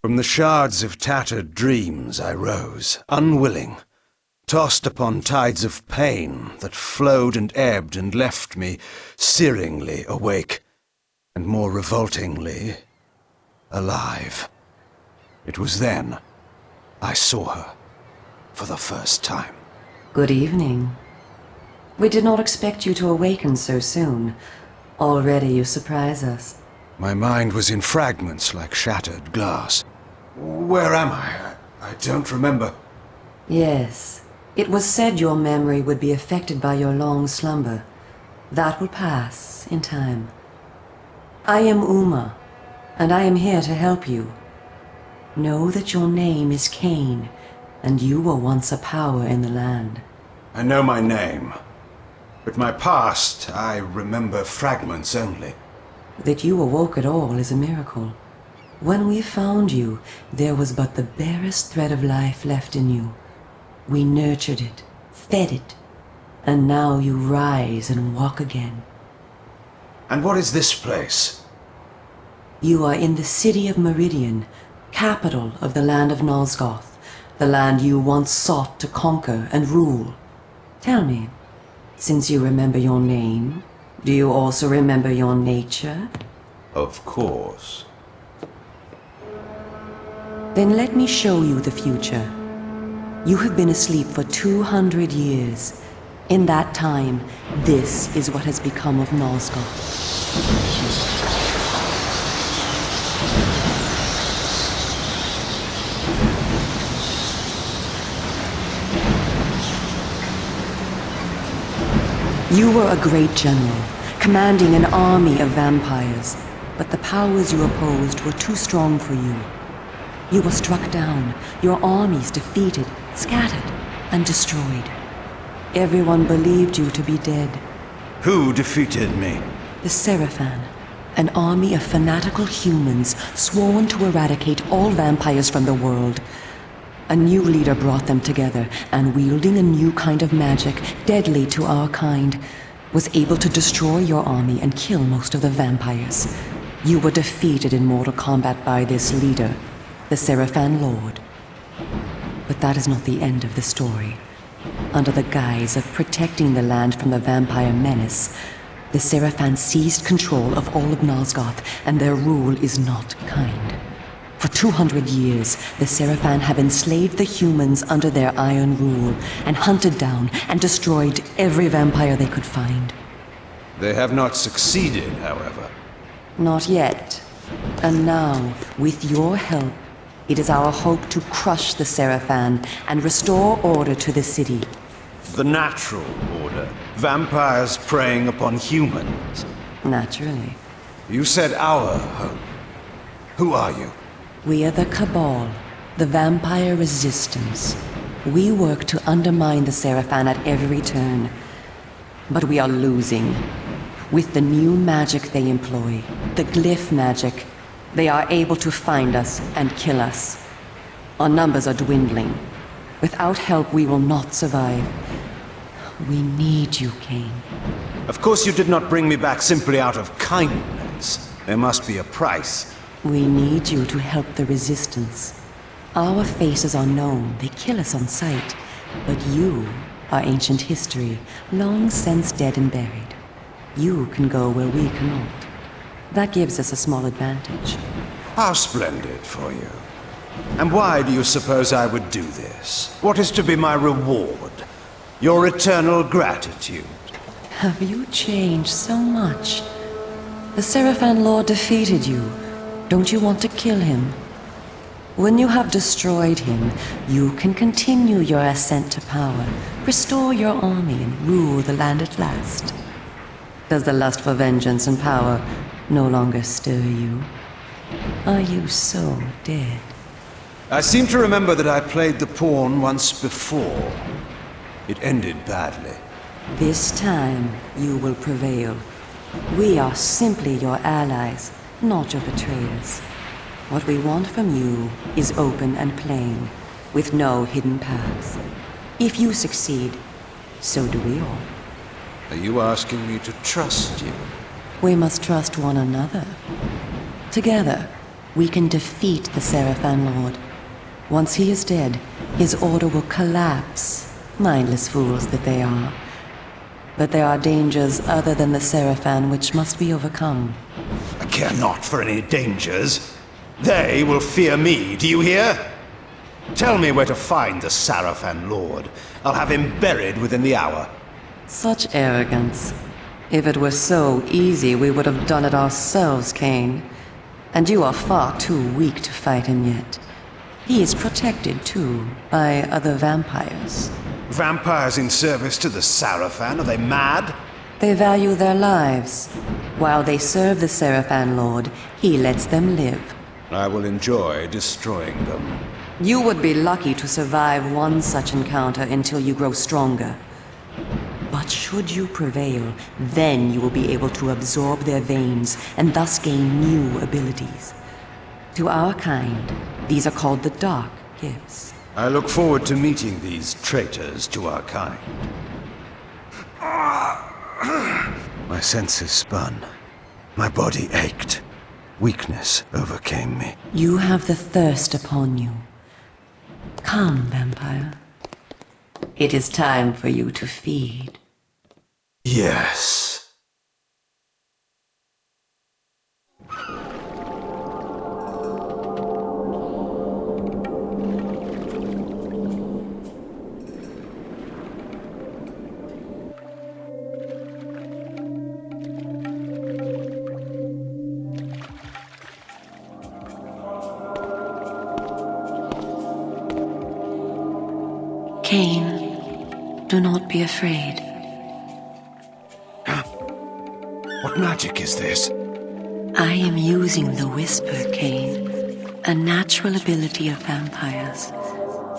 From the shards of tattered dreams I rose, unwilling, tossed upon tides of pain that flowed and ebbed and left me searingly awake, and more revoltingly, alive. It was then I saw her for the first time. Good evening. We did not expect you to awaken so soon. Already you surprise us. My mind was in fragments like shattered glass. Where am I? I don't remember. Yes. It was said your memory would be affected by your long slumber. That will pass in time. I am Uma, and I am here to help you. Know that your name is Kain, and you were once a power in the land. I know my name, but my past, I remember fragments only. That you awoke at all is a miracle. When we found you, there was but the barest thread of life left in you. We nurtured it, fed it, and now you rise and walk again. And what is this place? You are in the city of Meridian, capital of the land of Nosgoth, the land you once sought to conquer and rule. Tell me, since you remember your name, do you also remember your nature? Of course. Then let me show you the future. You have been asleep for 200 years. In that time, this is what has become of Nosgoth. You were a great general, commanding an army of vampires, but the powers you opposed were too strong for you. You were struck down, your armies defeated, scattered, and destroyed. Everyone believed you to be dead. Who defeated me? The Seraphan, an army of fanatical humans sworn to eradicate all vampires from the world. A new leader brought them together, and wielding a new kind of magic, deadly to our kind, was able to destroy your army and kill most of the vampires. You were defeated in mortal combat by this leader, the Seraphan Lord. But that is not the end of the story. Under the guise of protecting the land from the vampire menace, the Seraphan seized control of all of Nosgoth, and their rule is not kind. For 200 years, the Seraphan have enslaved the humans under their iron rule, and hunted down and destroyed every vampire they could find. They have not succeeded, however. Not yet. And now, with your help, it is our hope to crush the Seraphan and restore order to the city. The natural order. Vampires preying upon humans. Naturally. You said our hope. Who are you? We are the Cabal, the vampire resistance. We work to undermine the Seraphan at every turn. But we are losing. With the new magic they employ, the glyph magic, they are able to find us and kill us. Our numbers are dwindling. Without help, we will not survive. We need you, Kain. Of course you did not bring me back simply out of kindness. There must be a price. We need you to help the Resistance. Our faces are known, they kill us on sight. But you are ancient history, long since dead and buried. You can go where we cannot. That gives us a small advantage. How splendid for you. And why do you suppose I would do this? What is to be my reward? Your eternal gratitude? Have you changed so much? The Seraphan Lord defeated you. Don't you want to kill him? When you have destroyed him, you can continue your ascent to power, restore your army, and rule the land at last. Does the lust for vengeance and power no longer stir you? Are you so dead? I seem to remember that I played the pawn once before. It ended badly. This time, you will prevail. We are simply your allies, not your betrayers. What we want from you is open and plain, with no hidden paths. If you succeed, so do we all. Are you asking me to trust you? We must trust one another. Together, we can defeat the Seraphan Lord. Once he is dead, his order will collapse. Mindless fools that they are. But there are dangers other than the Seraphan which must be overcome. I care not for any dangers. They will fear me, do you hear? Tell me where to find the Seraphan Lord. I'll have him buried within the hour. Such arrogance. If it were so easy, we would have done it ourselves, Kain. And you are far too weak to fight him yet. He is protected, too, by other vampires. Vampires in service to the Seraphan? Are they mad? They value their lives. While they serve the Seraphan Lord, he lets them live. I will enjoy destroying them. You would be lucky to survive one such encounter until you grow stronger. But should you prevail, then you will be able to absorb their veins and thus gain new abilities. To our kind, these are called the Dark Gifts. I look forward to meeting these traitors to our kind. My senses spun. My body ached. Weakness overcame me. You have the thirst upon you. Come, vampire. It is time for you to feed. Yes. Kain, do not be afraid. What magic is this? I am using the Whisper, Kain, a natural ability of vampires.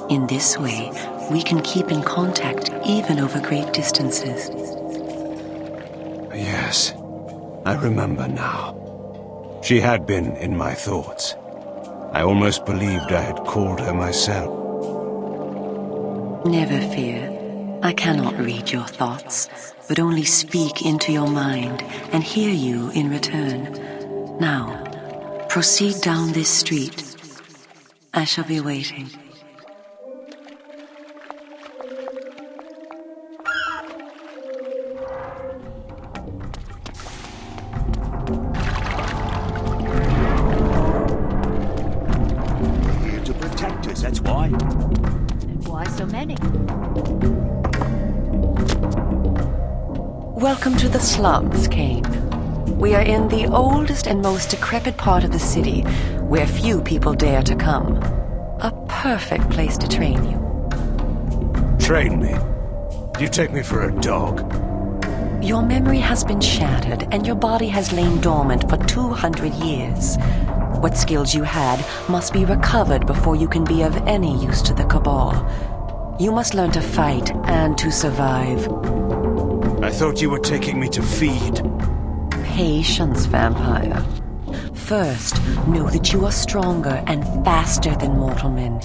In this way, we can keep in contact even over great distances. Yes, I remember now. She had been in my thoughts. I almost believed I had called her myself. Never fear. I cannot read your thoughts, but only speak into your mind and hear you in return. Now, proceed down this street. I shall be waiting. Here to protect us, that's why. Why so many? Welcome to the slums, Kain. We are in the oldest and most decrepit part of the city, where few people dare to come. A perfect place to train you. Train me? Do you take me for a dog? Your memory has been shattered, and your body has lain dormant for 200 years. What skills you had must be recovered before you can be of any use to the Cabal. You must learn to fight and to survive. I thought you were taking me to feed. Patience, vampire. First, know that you are stronger and faster than mortal men,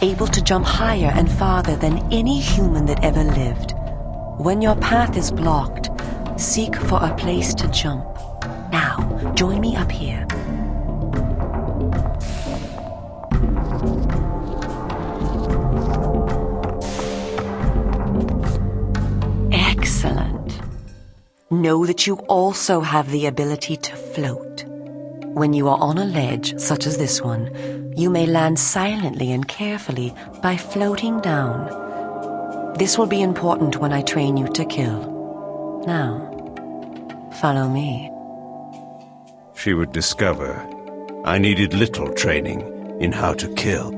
able to jump higher and farther than any human that ever lived. When your path is blocked, seek for a place to jump. Now, join me up here. Excellent. Know that you also have the ability to float. When you are on a ledge, such as this one, you may land silently and carefully by floating down. This will be important when I train you to kill. Now, follow me. She would discover I needed little training in how to kill.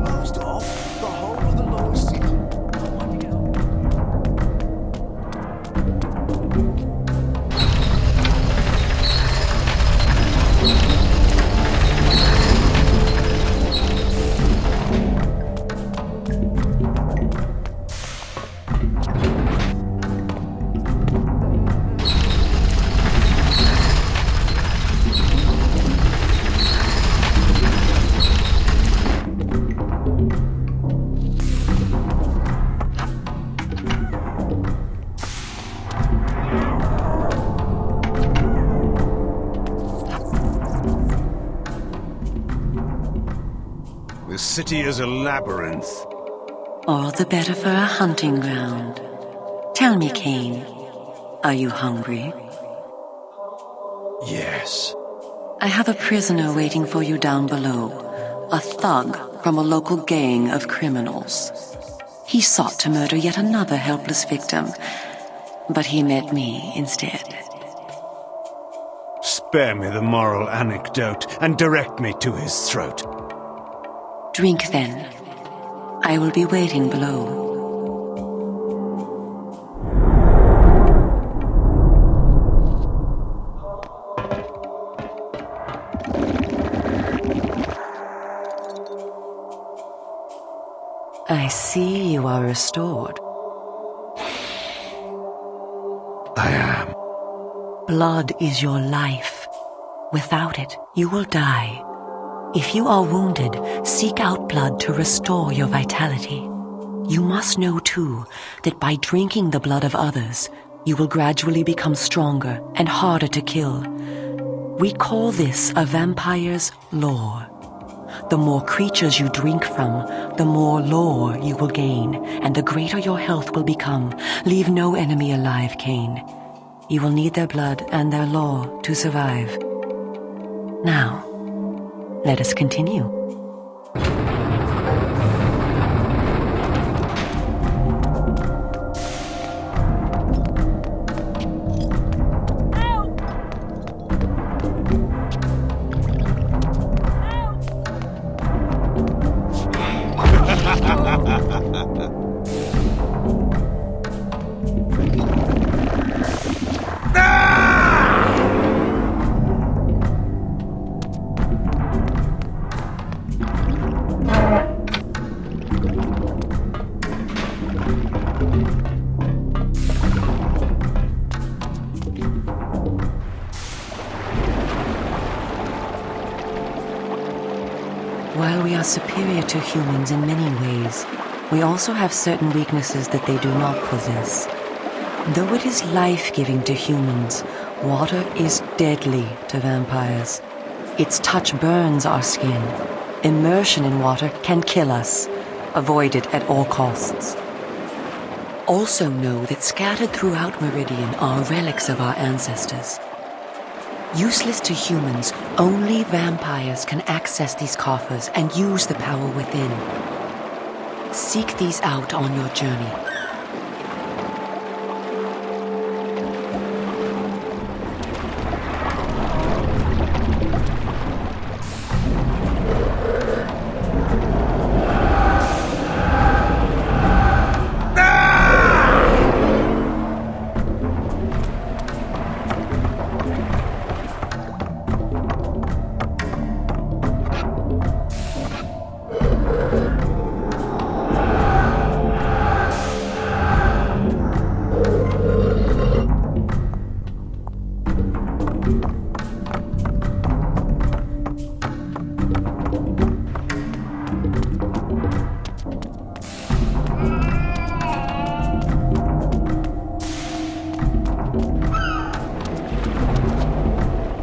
Closed off the whole of the lower city. city is a labyrinth. All the better for a hunting ground. Tell me, Kain, are you hungry? Yes. I have a prisoner waiting for you down below, a thug from a local gang of criminals. He sought to murder yet another helpless victim, but he met me instead. Spare me the moral anecdote and direct me to his throat. Drink then. I will be waiting below. I see you are restored. I am. Blood is your life. Without it, you will die. If you are wounded, seek out blood to restore your vitality. You must know, too, that by drinking the blood of others, you will gradually become stronger and harder to kill. We call this a vampire's lore. The more creatures you drink from, the more lore you will gain, and the greater your health will become. Leave no enemy alive, Kain. You will need their blood and their lore to survive. Now, let us continue. While we are superior to humans in many ways, we also have certain weaknesses that they do not possess. Though it is life-giving to humans, water is deadly to vampires. Its touch burns our skin. Immersion in water can kill us. Avoid it at all costs. Also know that scattered throughout Meridian are relics of our ancestors. Useless to humans, only vampires can access these coffers and use the power within. Seek these out on your journey.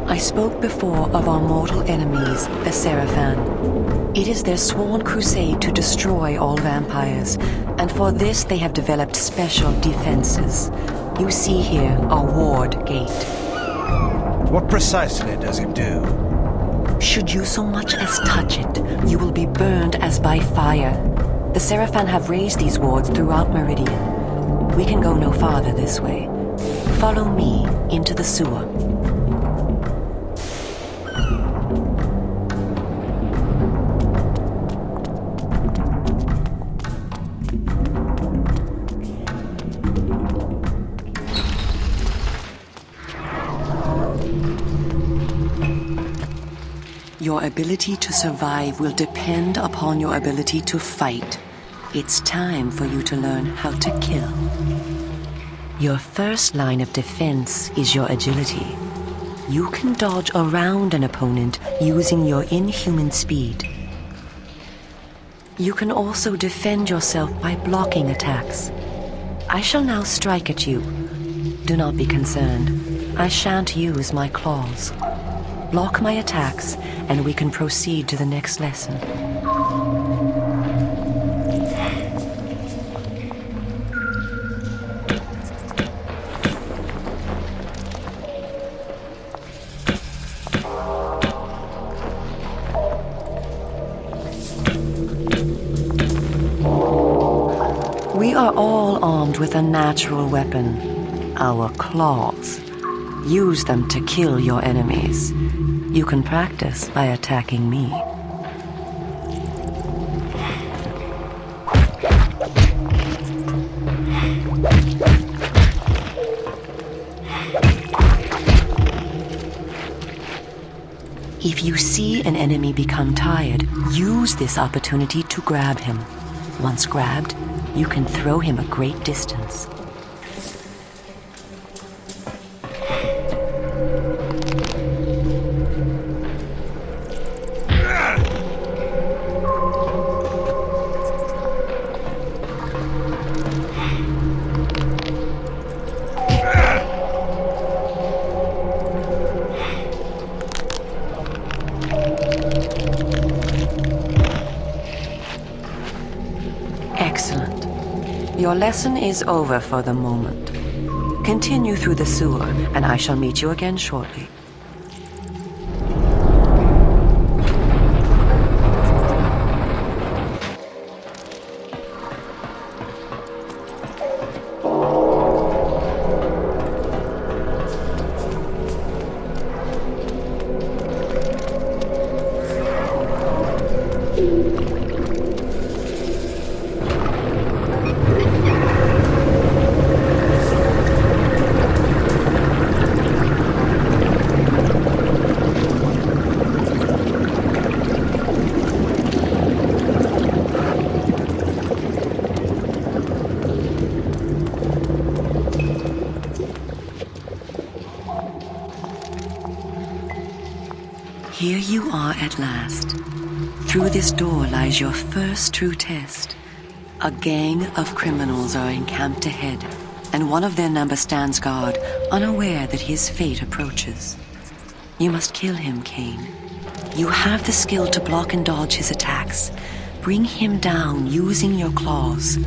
I spoke before of our mortal enemies, the Seraphan. It is their sworn crusade to destroy all vampires, and for this they have developed special defenses. You see here our ward gate. What precisely does it do? Should you so much as touch it, you will be burned as by fire. The Seraphan have raised these wards throughout Meridian. We can go no farther this way. Follow me into the sewer. Your ability to survive will depend upon your ability to fight. It's time for you to learn how to kill. Your first line of defense is your agility. You can dodge around an opponent using your inhuman speed. You can also defend yourself by blocking attacks. I shall now strike at you. Do not be concerned. I shan't use my claws. Block my attacks, and we can proceed to the next lesson. We are all armed with a natural weapon, our claws. Use them to kill your enemies. You can practice by attacking me. If you see an enemy become tired, use this opportunity to grab him. Once grabbed, you can throw him a great distance. Excellent. Your lesson is over for the moment. Continue through the sewer, and I shall meet you again shortly. Here you are at last. Through this door lies your first true test. A gang of criminals are encamped ahead, and one of their number stands guard, unaware that his fate approaches. You must kill him, Kain. You have the skill to block and dodge his attacks. Bring him down using your claws.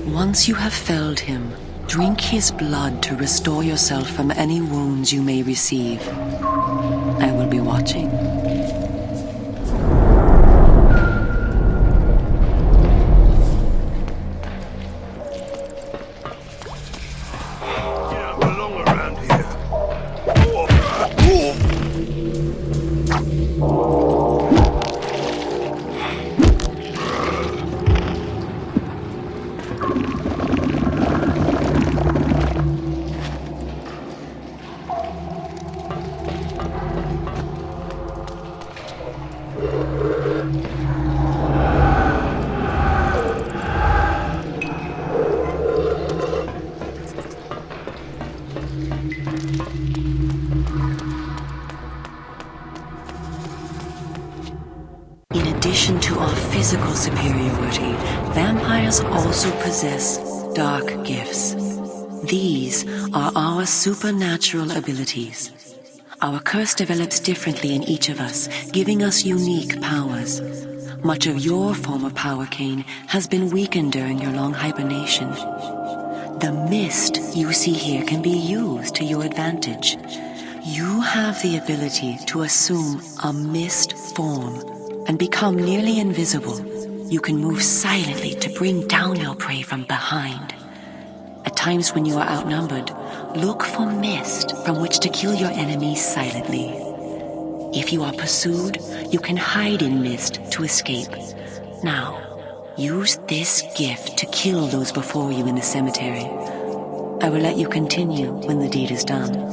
Once you have felled him, drink his blood to restore yourself from any wounds you may receive. I will be watching. You don't belong around here. In addition to our physical superiority, vampires also possess dark gifts. These are our supernatural abilities. Our curse develops differently in each of us, giving us unique powers. Much of your former power, Kain, has been weakened during your long hibernation. The mist you see here can be used to your advantage. You have the ability to assume a mist form and become nearly invisible. You can move silently to bring down your prey from behind. At times when you are outnumbered, look for mist from which to kill your enemies silently. If you are pursued, you can hide in mist to escape. Now, use this gift to kill those before you in the cemetery. I will let you continue when the deed is done.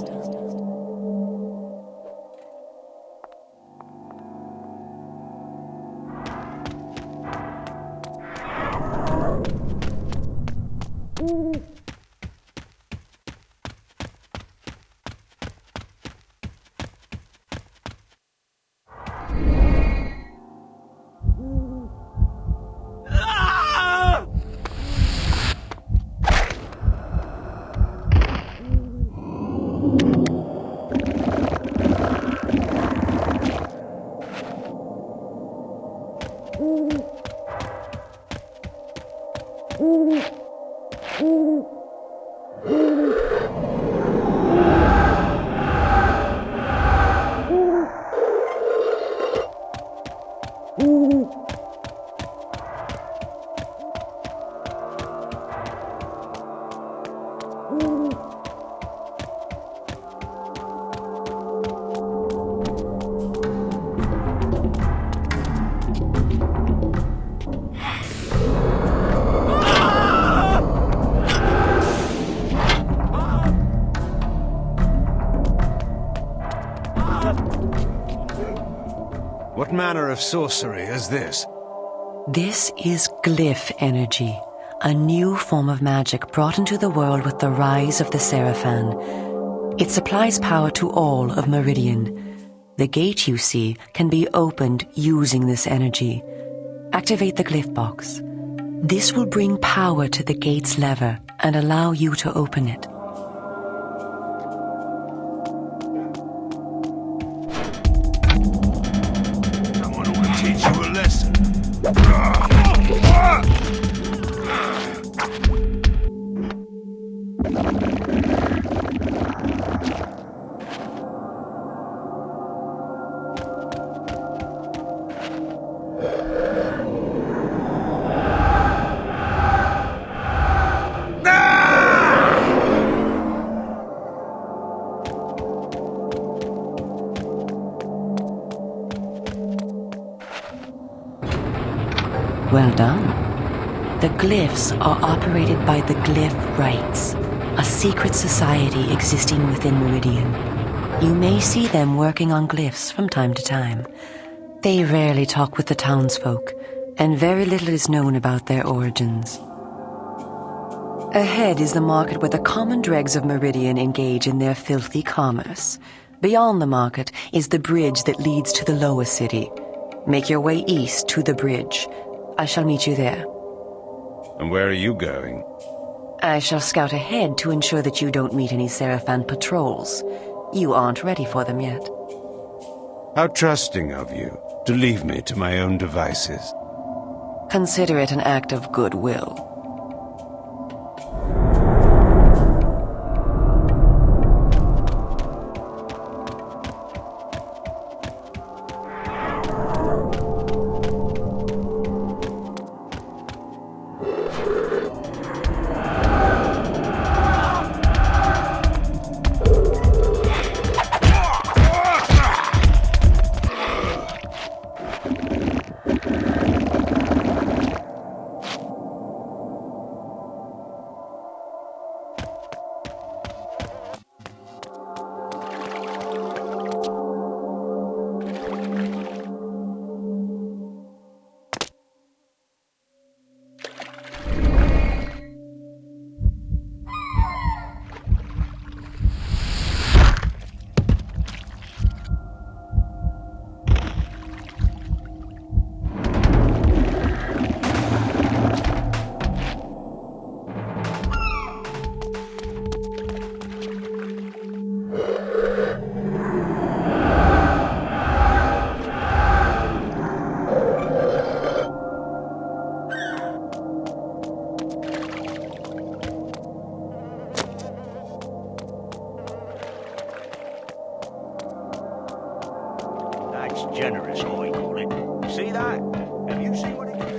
manner of sorcery is this? This is glyph energy, a new form of magic brought into the world with the rise of the Seraphan. It supplies power to all of Meridian. The gate you see can be opened using this energy. Activate the glyph box. This will bring power to the gate's lever and allow you to open it. Someone ought to teach you a lesson. Well done. The glyphs are operated by the Glyph Rites, a secret society existing within Meridian. You may see them working on glyphs from time to time. They rarely talk with the townsfolk, and very little is known about their origins. Ahead is the market where the common dregs of Meridian engage in their filthy commerce. Beyond the market is the bridge that leads to the lower city. Make your way east to the bridge. I shall meet you there. And where are you going? I shall scout ahead to ensure that you don't meet any Seraphan patrols. You aren't ready for them yet. How trusting of you to leave me to my own devices. Consider it an act of goodwill. Generous, I call it. See that? Have you seen what it is?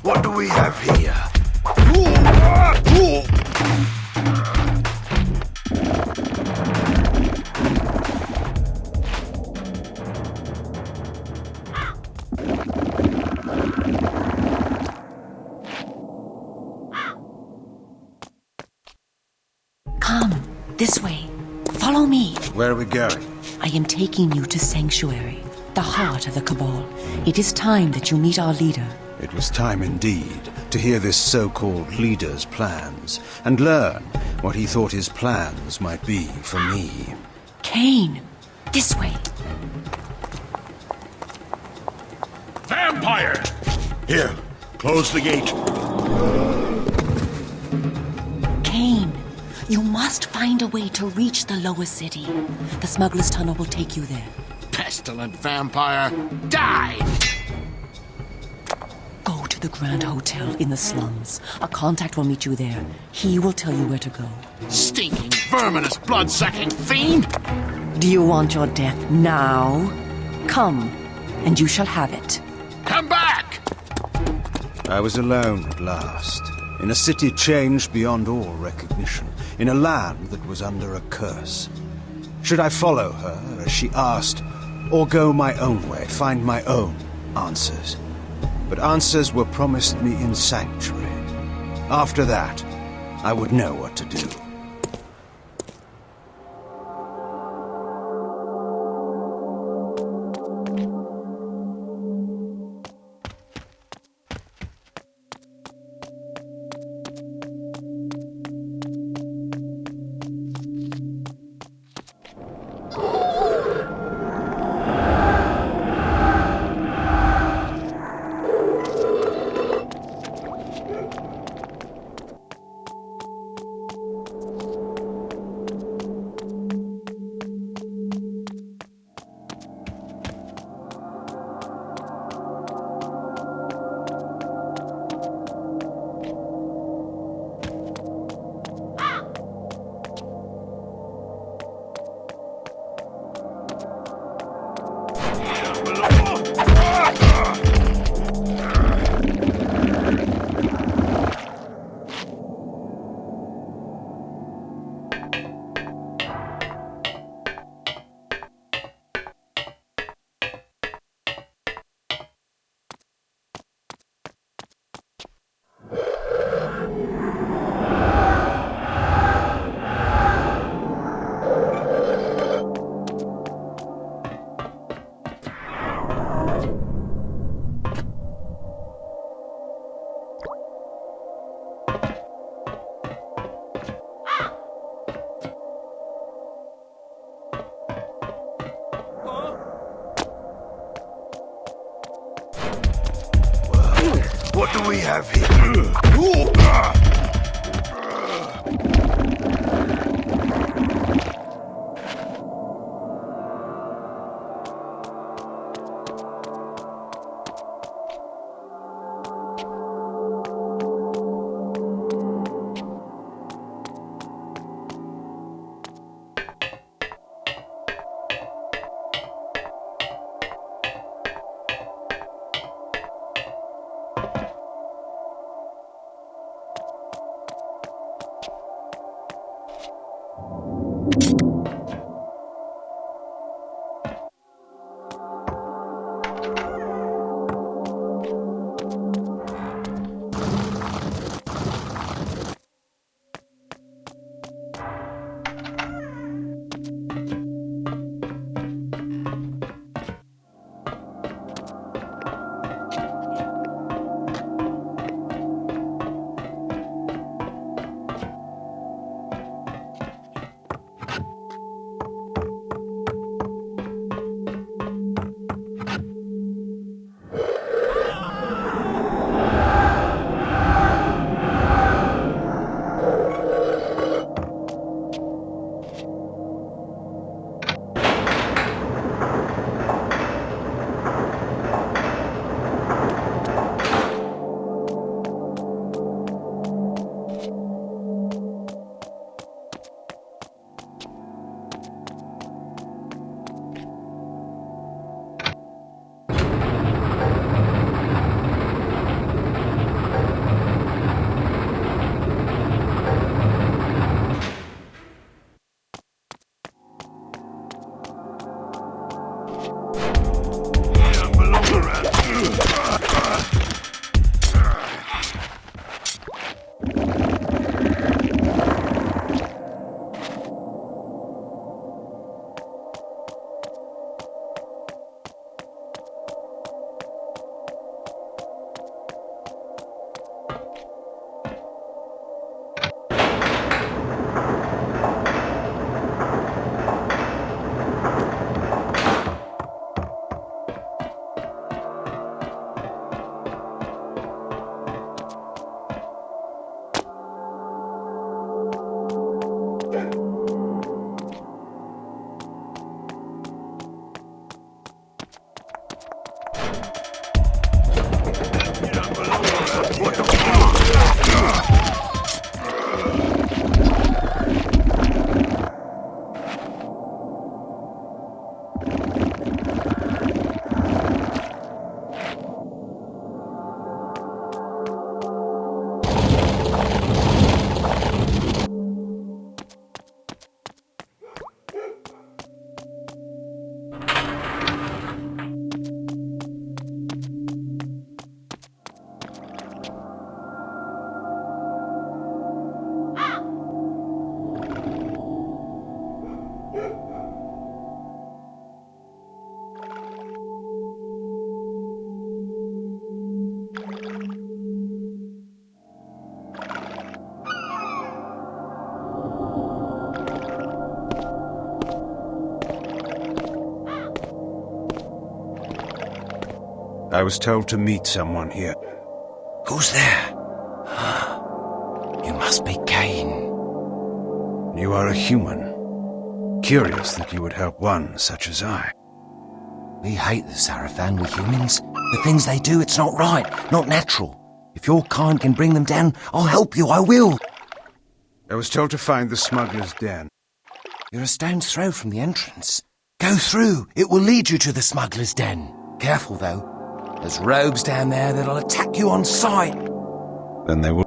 What do we have here? This way. Follow me. Where are we going? I am taking you to Sanctuary, the heart of the Cabal. It is time that you meet our leader. It was time indeed to hear this so-called leader's plans and learn what he thought his plans might be for me. Kain, this way. Vampire! Here, close the gate. Kain, you must find a way to reach the lower city. The smuggler's tunnel will take you there. Pestilent vampire, die! Go to the Grand Hotel in the slums. A contact will meet you there. He will tell you where to go. Stinking, verminous, blood-sucking fiend! Do you want your death now? Come, and you shall have it. Come back! I was alone at last, in a city changed beyond all recognition, in a land that was under a curse. Should I follow her, as she asked, or go my own way, find my own answers? But answers were promised me in Sanctuary. After that, I would know what to do. What do we have here? I was told to meet someone here. Who's there? You must be Kain. You are a human. Curious that you would help one such as I. We hate the Sarafan, we humans. The things they do, it's not right, not natural. If your kind can bring them down, I'll help you, I will. I was told to find the smuggler's den. You're a stone's throw from the entrance. Go through, it will lead you to the smuggler's den. Careful, though. There's rogues down there that'll attack you on sight. Then they will...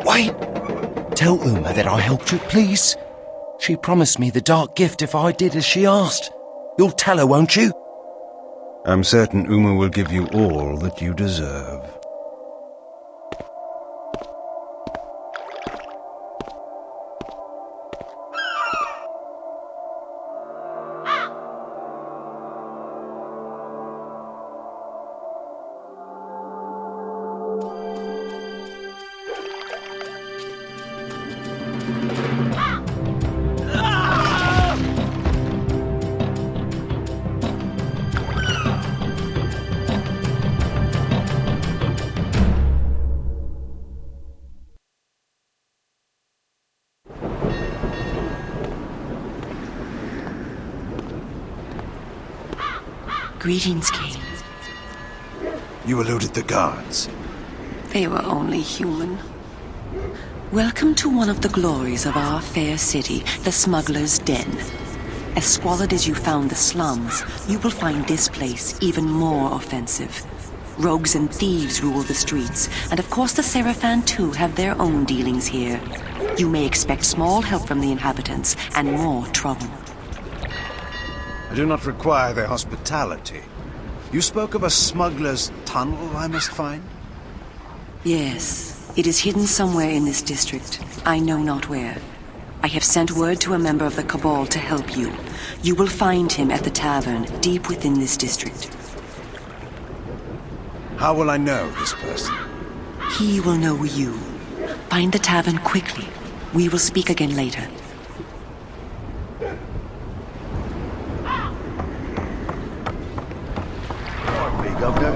Wait! Tell Uma that I helped you, please. She promised me the dark gift if I did as she asked. You'll tell her, won't you? I'm certain Uma will give you all that you deserve. Greetings, Kain. You eluded the guards. They were only human. Welcome to one of the glories of our fair city, the Smuggler's Den. As squalid as you found the slums, you will find this place even more offensive. Rogues and thieves rule the streets, and of course the Sarafan too have their own dealings here. You may expect small help from the inhabitants, and more trouble. I do not require their hospitality. You spoke of a smuggler's tunnel I must find? Yes, it is hidden somewhere in this district. I know not where. I have sent word to a member of the Cabal to help you. You will find him at the tavern, deep within this district. How will I know this person? He will know you. Find the tavern quickly. We will speak again later. Governor.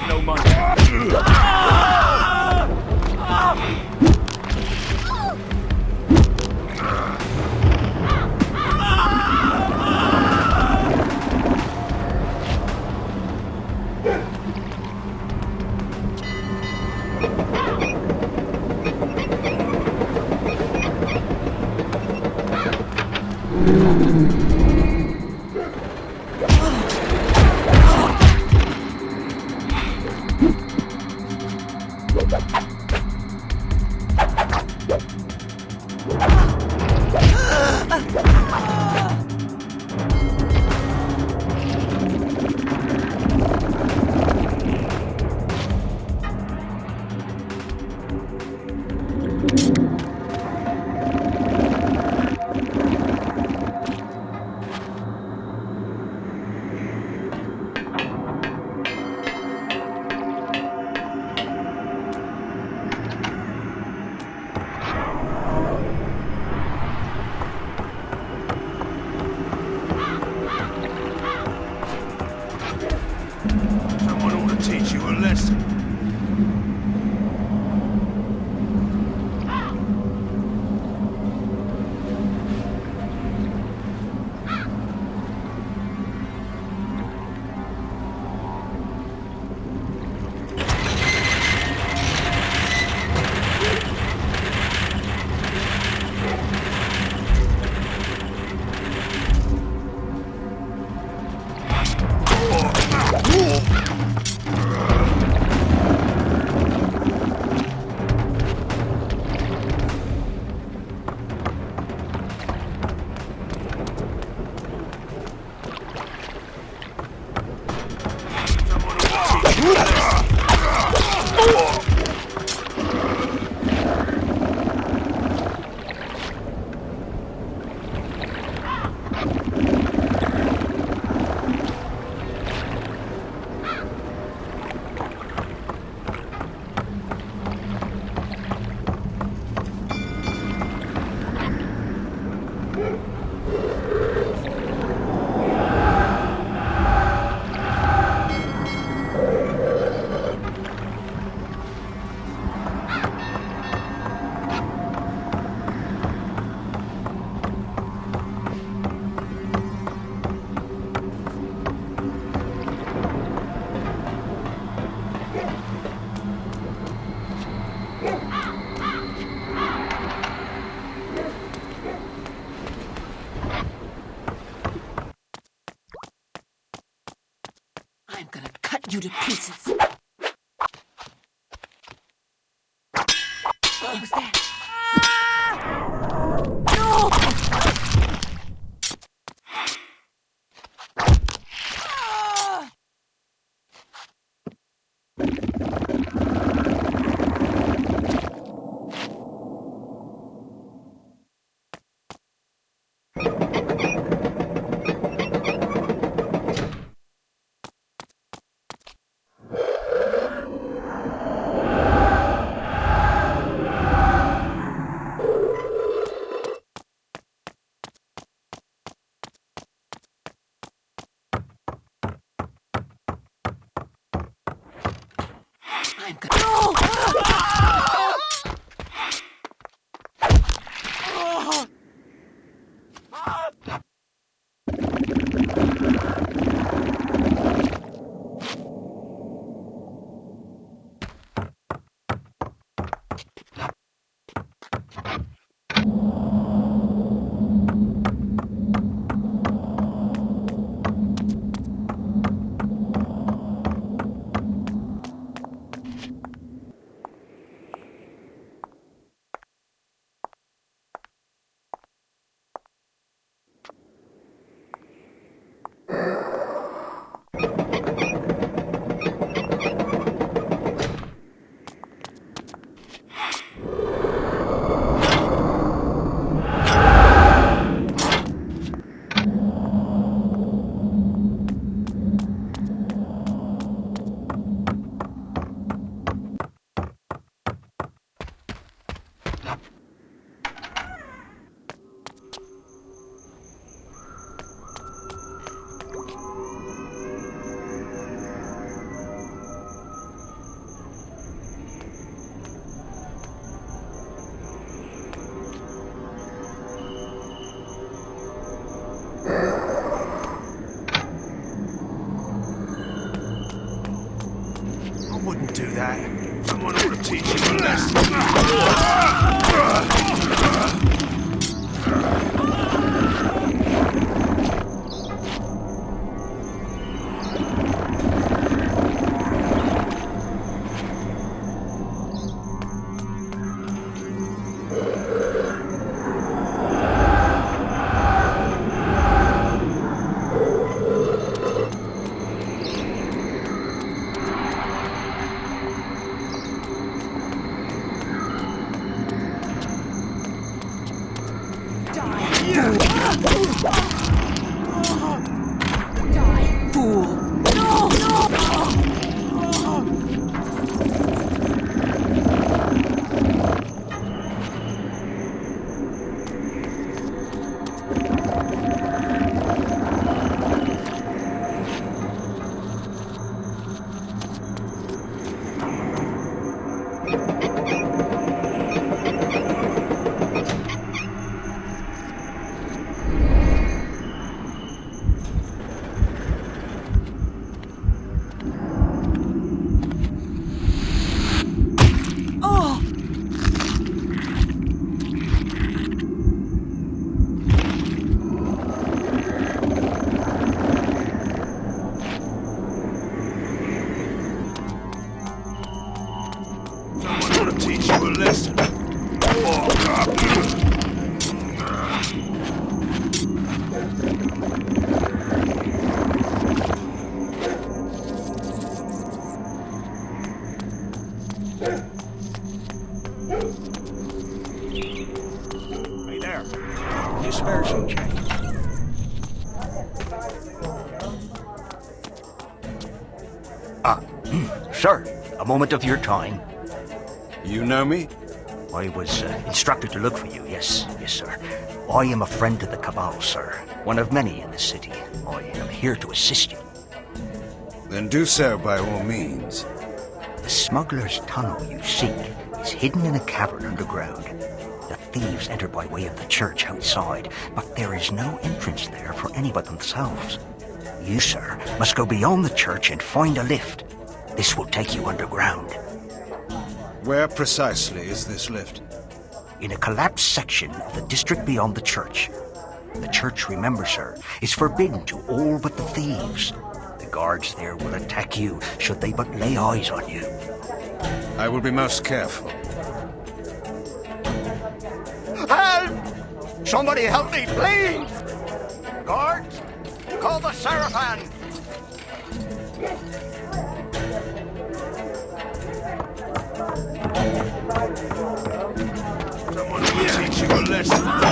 No money. cut you to pieces. What was that? I'm gonna... I wouldn't do that. Someone ought to teach you a lesson. Hey there. You spare some change? Sir, a moment of your time. You know me? I was instructed to look for you, yes, sir. I am a friend of the Cabal, sir. One of many in this city. I am here to assist you. Then do so by all means. The smuggler's tunnel you seek is hidden in a cavern underground. The thieves enter by way of the church outside, but there is no entrance there for any but themselves. You, sir, must go beyond the church and find a lift. This will take you underground. Where precisely is this lift? In a collapsed section of the district beyond the church. The church, remember, sir, is forbidden to all but the thieves. The guards there will attack you should they but lay eyes on you. I will be most careful. Help! Somebody help me, please! Guards, call the Seraphim! Someone will teach you a lesson.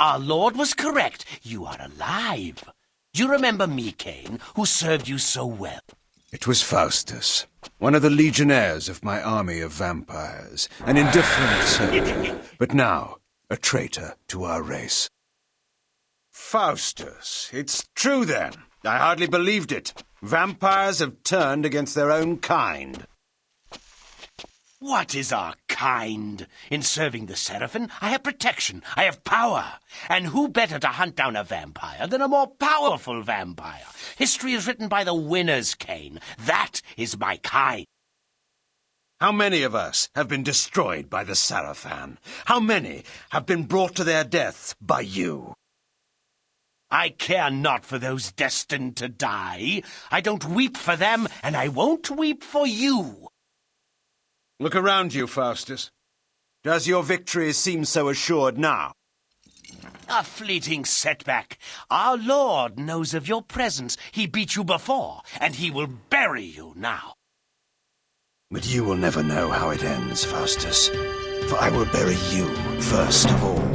Our Lord was correct. You are alive. Do you remember me, Kain, who served you so well? It was Faustus, one of the legionnaires of my army of vampires, an indifferent servant, but now a traitor to our race. Faustus, it's true then. I hardly believed it. Vampires have turned against their own kind. What is our kind? In serving the Seraphim, I have protection, I have power. And who better to hunt down a vampire than a more powerful vampire? History is written by the winners, Kain. That is my kind. How many of us have been destroyed by the Seraphim? How many have been brought to their death by you? I care not for those destined to die. I don't weep for them, and I won't weep for you. Look around you, Faustus. Does your victory seem so assured now? A fleeting setback. Our Lord knows of your presence. He beat you before, and he will bury you now. But you will never know how it ends, Faustus, for I will bury you first of all.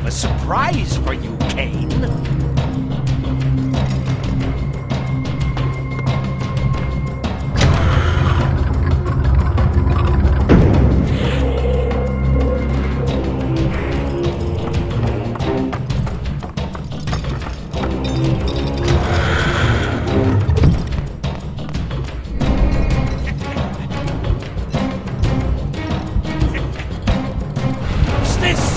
Surprise for you, Kain. What's this?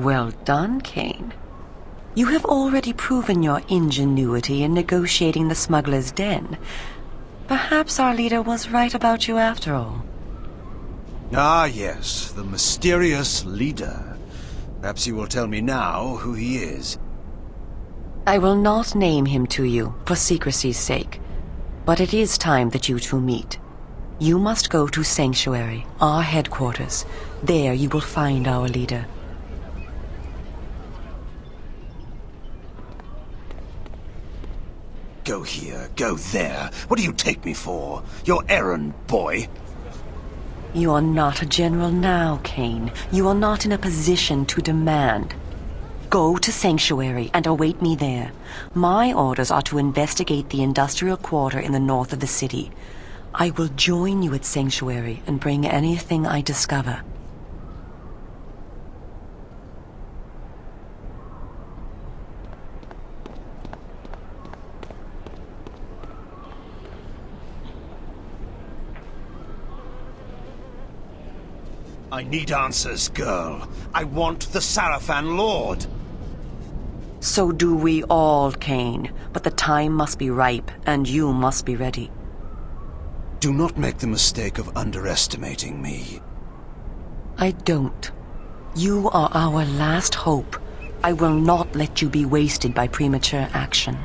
Well done, Kain. You have already proven your ingenuity in negotiating the smuggler's den. Perhaps our leader was right about you after all. Ah, yes, the mysterious leader. Perhaps you will tell me now who he is. I will not name him to you, for secrecy's sake. But it is time that you two meet. You must go to Sanctuary, our headquarters. There you will find our leader. Go here, go there. What do you take me for? Your errand boy? You are not a general now, Kain. You are not in a position to demand. Go to Sanctuary and await me there. My orders are to investigate the industrial quarter in the north of the city. I will join you at Sanctuary and bring anything I discover. I need answers, girl. I want the Sarafan Lord. So do we all, Kain. But the time must be ripe, and you must be ready. Do not make the mistake of underestimating me. I don't. You are our last hope. I will not let you be wasted by premature action.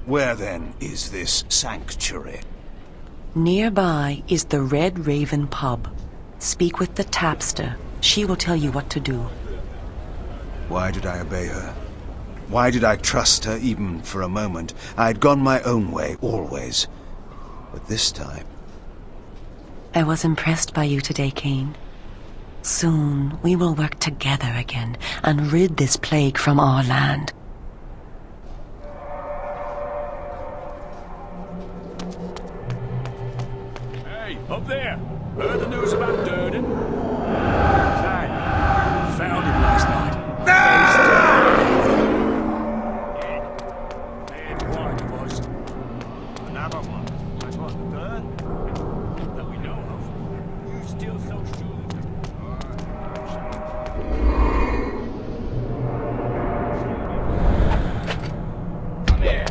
Where, then, is this sanctuary? Nearby is the Red Raven pub. Speak with the tapster. She will tell you what to do. Why did I obey her? Why did I trust her even for a moment? I had gone my own way, always. But this time... I was impressed by you today, Kain. Soon we will work together again and rid this plague from our land. Hey, up there! Heard the news about Durden? Found him last night. Dead white he was. Another one. That's what, the third? That we know of. You still so sure? Come here.